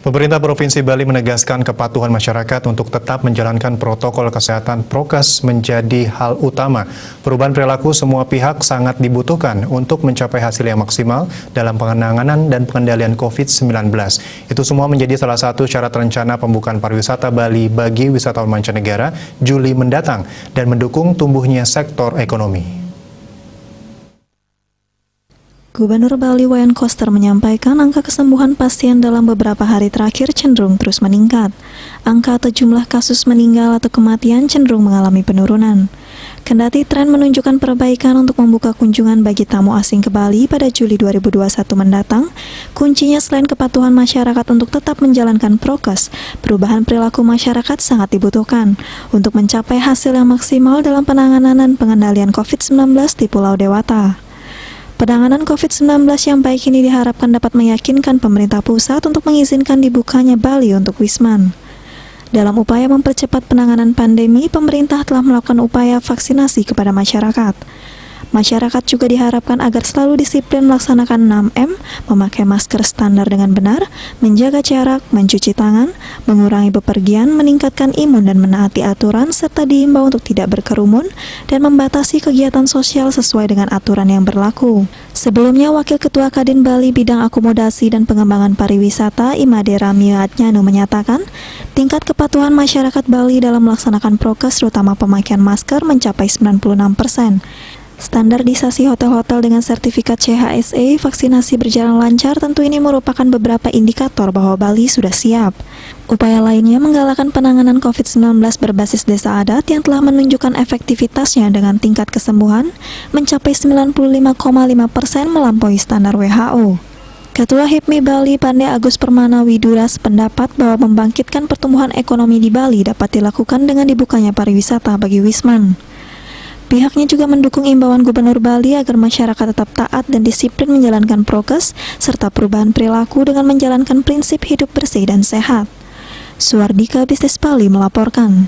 Pemerintah Provinsi Bali menegaskan kepatuhan masyarakat untuk tetap menjalankan protokol kesehatan prokes menjadi hal utama. Perubahan perilaku semua pihak sangat dibutuhkan untuk mencapai hasil yang maksimal dalam penanganan dan pengendalian COVID-19. Itu semua menjadi salah satu syarat rencana pembukaan pariwisata Bali bagi wisatawan mancanegara Juli mendatang dan mendukung tumbuhnya sektor ekonomi. Gubernur Bali Wayan Koster menyampaikan angka kesembuhan pasien dalam beberapa hari terakhir cenderung terus meningkat. Angka atau jumlah kasus meninggal atau kematian cenderung mengalami penurunan. Kendati tren menunjukkan perbaikan untuk membuka kunjungan bagi tamu asing ke Bali pada Juli 2021 mendatang, kuncinya selain kepatuhan masyarakat untuk tetap menjalankan prokes, perubahan perilaku masyarakat sangat dibutuhkan untuk mencapai hasil yang maksimal dalam penanganan dan pengendalian COVID-19 di Pulau Dewata. Penanganan COVID-19 yang baik ini diharapkan dapat meyakinkan pemerintah pusat untuk mengizinkan dibukanya Bali untuk Wisman. Dalam upaya mempercepat penanganan pandemi, pemerintah telah melakukan upaya vaksinasi kepada masyarakat. Masyarakat juga diharapkan agar selalu disiplin melaksanakan 6M, memakai masker standar dengan benar, menjaga jarak, mencuci tangan, mengurangi bepergian, meningkatkan imun dan menaati aturan, serta diimbau untuk tidak berkerumun dan membatasi kegiatan sosial sesuai dengan aturan yang berlaku. Sebelumnya, Wakil Ketua Kadin Bali Bidang Akomodasi dan Pengembangan Pariwisata Imade Ramio Adnyano menyatakan, tingkat kepatuhan masyarakat Bali dalam melaksanakan prokes terutama pemakaian masker mencapai 96%. Standarisasi hotel-hotel dengan sertifikat CHSE vaksinasi berjalan lancar tentu ini merupakan beberapa indikator bahwa Bali sudah siap. Upaya lainnya menggalakkan penanganan COVID-19 berbasis desa adat yang telah menunjukkan efektivitasnya dengan tingkat kesembuhan mencapai 95,5% melampaui standar WHO. Ketua HIPMI Bali Pande Agus Permana Widura sependapat bahwa membangkitkan pertumbuhan ekonomi di Bali dapat dilakukan dengan dibukanya pariwisata bagi Wisman. Pihaknya juga mendukung imbauan Gubernur Bali agar masyarakat tetap taat dan disiplin menjalankan prokes, serta perubahan perilaku dengan menjalankan prinsip hidup bersih dan sehat. Suardika Bisnis Bali melaporkan.